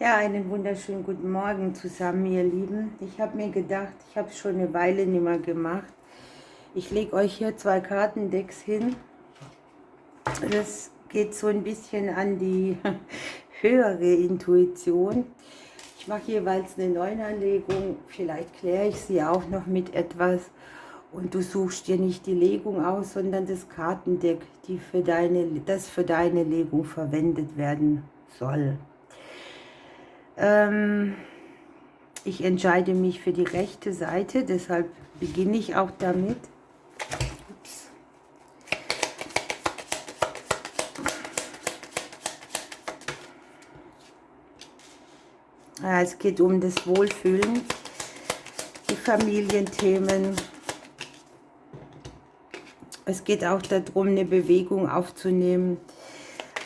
Ja, einen wunderschönen guten Morgen zusammen, ihr Lieben. Ich habe mir gedacht, ich habe es schon eine Weile nicht mehr gemacht. Ich lege euch hier 2 Kartendecks hin. Das geht so ein bisschen an die höhere Intuition. Ich mache jeweils eine Neuanlegung. Vielleicht kläre ich sie auch noch mit etwas. Und du suchst dir nicht die Legung aus, sondern das Kartendeck, das für deine Legung verwendet werden soll. Ich entscheide mich für die rechte Seite, deshalb beginne ich auch damit. Ups. Ja, es geht um das Wohlfühlen, die Familienthemen. Es geht auch darum, eine Bewegung aufzunehmen,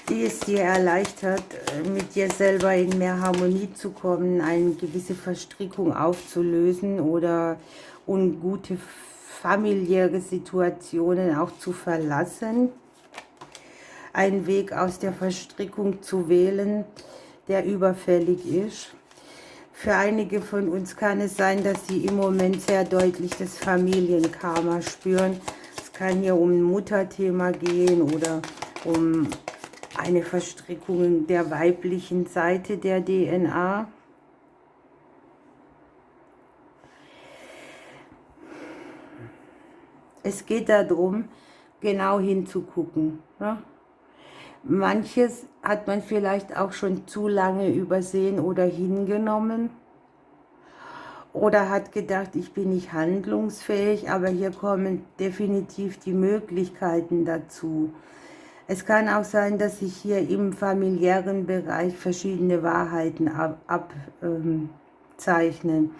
die es dir erleichtert, mit dir selber in mehr Harmonie zu kommen, eine gewisse Verstrickung aufzulösen oder ungute familiäre Situationen auch zu verlassen. Einen Weg aus der Verstrickung zu wählen, der überfällig ist. Für einige von uns kann es sein, dass sie im Moment sehr deutlich das Familienkarma spüren. Es kann hier um ein Mutterthema gehen oder um eine Verstrickung der weiblichen Seite der DNA. Es geht darum, genau hinzugucken. Ne? Manches hat man vielleicht auch schon zu lange übersehen oder hingenommen. Oder hat gedacht, ich bin nicht handlungsfähig, aber hier kommen definitiv die Möglichkeiten dazu. Es kann auch sein, dass sich hier im familiären Bereich verschiedene Wahrheiten abzeichnen.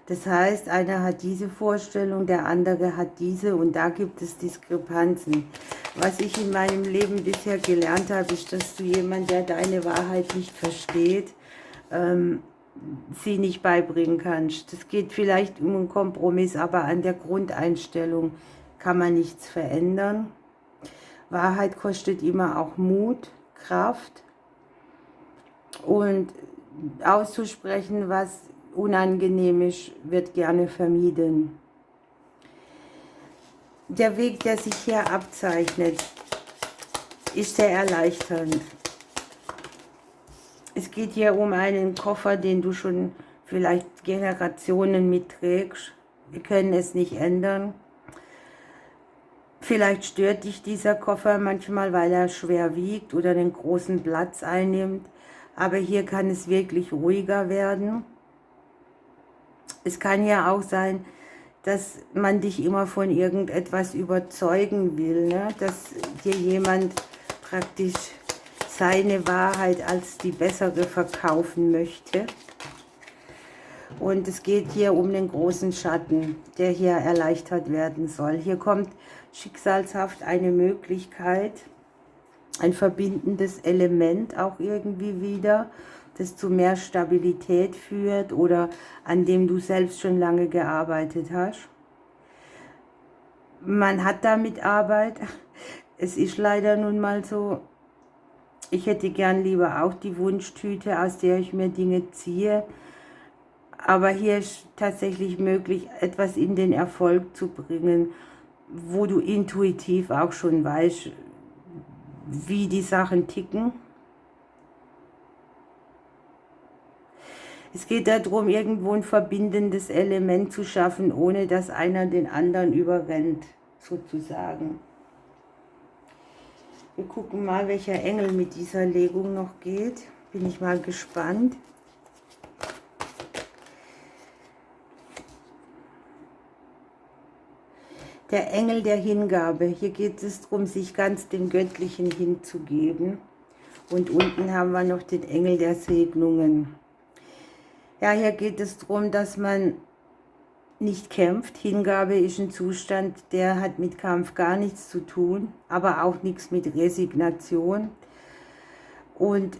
Das heißt, einer hat diese Vorstellung, der andere hat diese und da gibt es Diskrepanzen. Was ich in meinem Leben bisher gelernt habe, ist, dass du jemand, der deine Wahrheit nicht versteht, sie nicht beibringen kannst. Das geht vielleicht um einen Kompromiss, aber an der Grundeinstellung kann man nichts verändern. Wahrheit kostet immer auch Mut, Kraft und auszusprechen, was unangenehm ist, wird gerne vermieden. Der Weg, der sich hier abzeichnet, ist sehr erleichternd. Es geht hier um einen Koffer, den du schon vielleicht Generationen mitträgst. Wir können es nicht ändern. Vielleicht stört dich dieser Koffer manchmal, weil er schwer wiegt oder einen großen Platz einnimmt. Aber hier kann es wirklich ruhiger werden. Es kann ja auch sein, dass man dich immer von irgendetwas überzeugen will, ne? Dass dir jemand praktisch seine Wahrheit als die bessere verkaufen möchte. Und es geht hier um den großen Schatten, der hier erleichtert werden soll. Hier kommt schicksalshaft eine Möglichkeit, ein verbindendes Element auch irgendwie wieder, das zu mehr Stabilität führt oder an dem du selbst schon lange gearbeitet hast. Man hat damit Arbeit. Es ist leider nun mal so, ich hätte gern lieber auch die Wunschtüte, aus der ich mir Dinge ziehe. Aber hier ist tatsächlich möglich, etwas in den Erfolg zu bringen, wo du intuitiv auch schon weißt, wie die Sachen ticken. Es geht darum, irgendwo ein verbindendes Element zu schaffen, ohne dass einer den anderen überrennt, sozusagen. Wir gucken mal, welcher Engel mit dieser Legung noch geht. Bin ich mal gespannt. Der Engel der Hingabe. Hier geht es darum, sich ganz dem Göttlichen hinzugeben. Und unten haben wir noch den Engel der Segnungen. Ja, hier geht es darum, dass man nicht kämpft. Hingabe ist ein Zustand, der hat mit Kampf gar nichts zu tun, aber auch nichts mit Resignation. Und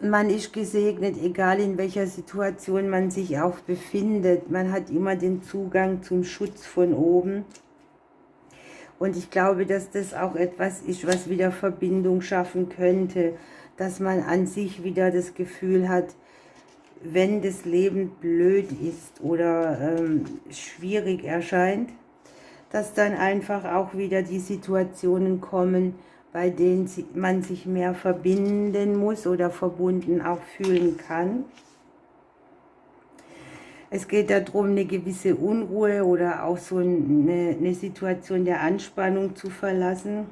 man ist gesegnet, egal in welcher Situation man sich auch befindet. Man hat immer den Zugang zum Schutz von oben. Und ich glaube, dass das auch etwas ist, was wieder Verbindung schaffen könnte, dass man an sich wieder das Gefühl hat, wenn das Leben blöd ist oder schwierig erscheint, dass dann einfach auch wieder die Situationen kommen, bei denen man sich mehr verbinden muss oder verbunden auch fühlen kann. Es geht darum, eine gewisse Unruhe oder auch so eine Situation der Anspannung zu verlassen,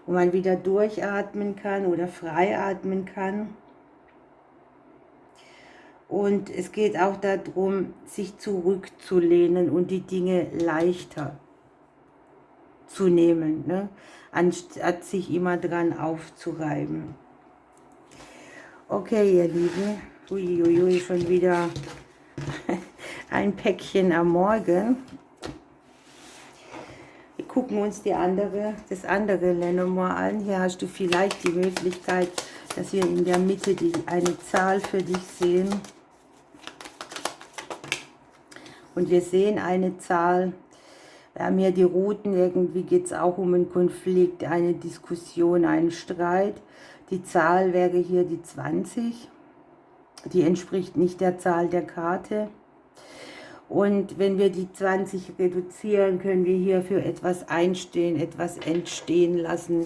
wo man wieder durchatmen kann oder frei atmen kann. Und es geht auch darum, sich zurückzulehnen und die Dinge leichter zu nehmen, ne? Anstatt sich immer dran aufzureiben. Okay, ihr Lieben, uiuiui, schon wieder ein Päckchen am Morgen. Wir gucken uns das andere Lenormand an. Hier hast du vielleicht die Möglichkeit, dass wir in der Mitte eine Zahl für dich sehen. Und wir sehen eine Zahl. Wir haben hier die Routen, irgendwie geht es auch um einen Konflikt, eine Diskussion, einen Streit. Die Zahl wäre hier die 20. Die entspricht nicht der Zahl der Karte. Und wenn wir die 20 reduzieren, können wir hier für etwas einstehen, etwas entstehen lassen,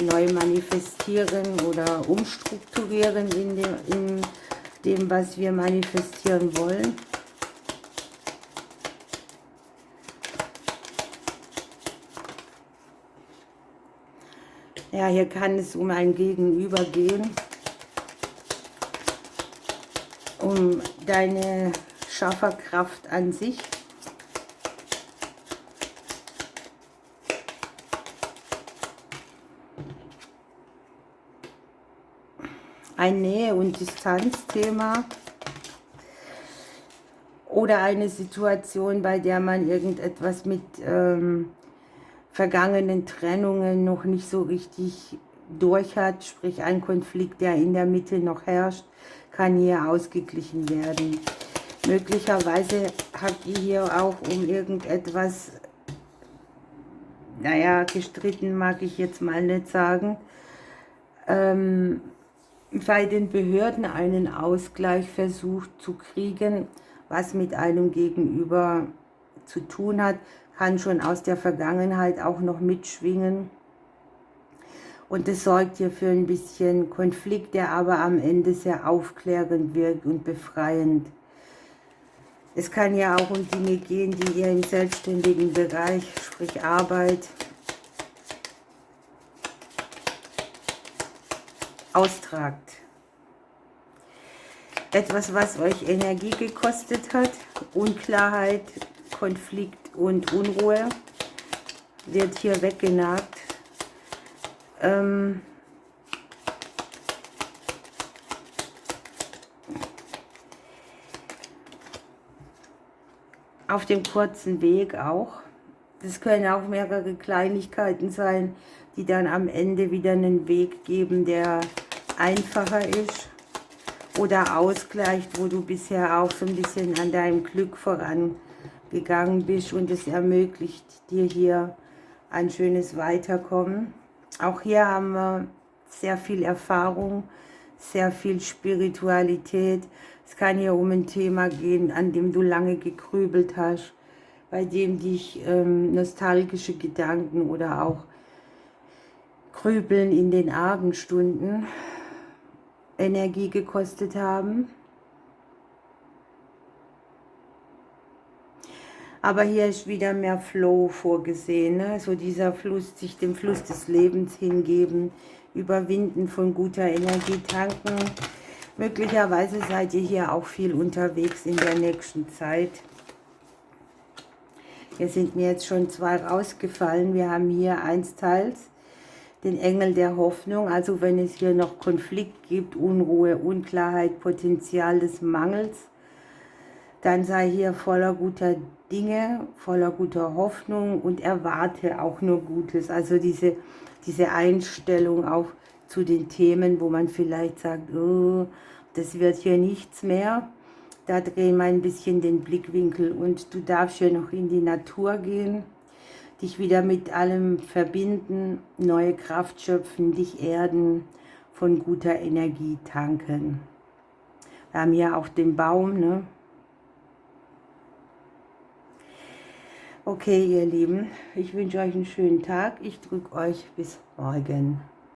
neu manifestieren oder umstrukturieren in dem, was wir manifestieren wollen. Ja, hier kann es um ein Gegenüber gehen, um deine Schafferkraft an sich. Ein Nähe- und Distanzthema oder eine Situation, bei der man irgendetwas mit vergangenen Trennungen noch nicht so richtig durch hat, sprich ein Konflikt, der in der Mitte noch herrscht, kann hier ausgeglichen werden. Möglicherweise habt ihr hier auch um irgendetwas, naja, gestritten mag ich jetzt mal nicht sagen, bei den Behörden einen Ausgleich versucht zu kriegen, was mit einem Gegenüber zu tun hat, kann schon aus der Vergangenheit auch noch mitschwingen. Und das sorgt hier für ein bisschen Konflikt, der aber am Ende sehr aufklärend wirkt und befreiend. Es kann ja auch um Dinge gehen, die ihr im selbstständigen Bereich, sprich Arbeit, austragt. Etwas, was euch Energie gekostet hat, Unklarheit, Konflikt und Unruhe, wird hier weggenagt. Auf dem kurzen Weg auch. Das können auch mehrere Kleinigkeiten sein, die dann am Ende wieder einen Weg geben, der einfacher ist oder ausgleicht, wo du bisher auch so ein bisschen an deinem Glück vorangegangen bist und es ermöglicht dir hier ein schönes Weiterkommen. Auch hier haben wir sehr viel Erfahrung, sehr viel Spiritualität. Es kann hier um ein Thema gehen, an dem du lange gegrübelt hast, bei dem dich nostalgische Gedanken oder auch Grübeln in den Abendstunden Energie gekostet haben. Aber hier ist wieder mehr Flow vorgesehen, ne? So dieser Fluss, sich dem Fluss des Lebens hingeben, Überwinden von guter Energie tanken. Möglicherweise seid ihr hier auch viel unterwegs in der nächsten Zeit. Hier sind mir jetzt schon 2 rausgefallen. Wir haben hier einsteils den Engel der Hoffnung, also wenn es hier noch Konflikt gibt, Unruhe, Unklarheit, Potenzial des Mangels, dann sei hier voller guter Dinge, voller guter Hoffnung und erwarte auch nur Gutes. Also diese Einstellung auch zu den Themen, wo man vielleicht sagt, oh, das wird hier nichts mehr. Da drehen wir ein bisschen den Blickwinkel und du darfst hier noch in die Natur gehen, dich wieder mit allem verbinden, neue Kraft schöpfen, dich erden, von guter Energie tanken. Wir haben hier auch den Baum, ne? Okay, ihr Lieben, ich wünsche euch einen schönen Tag. Ich drücke euch bis morgen.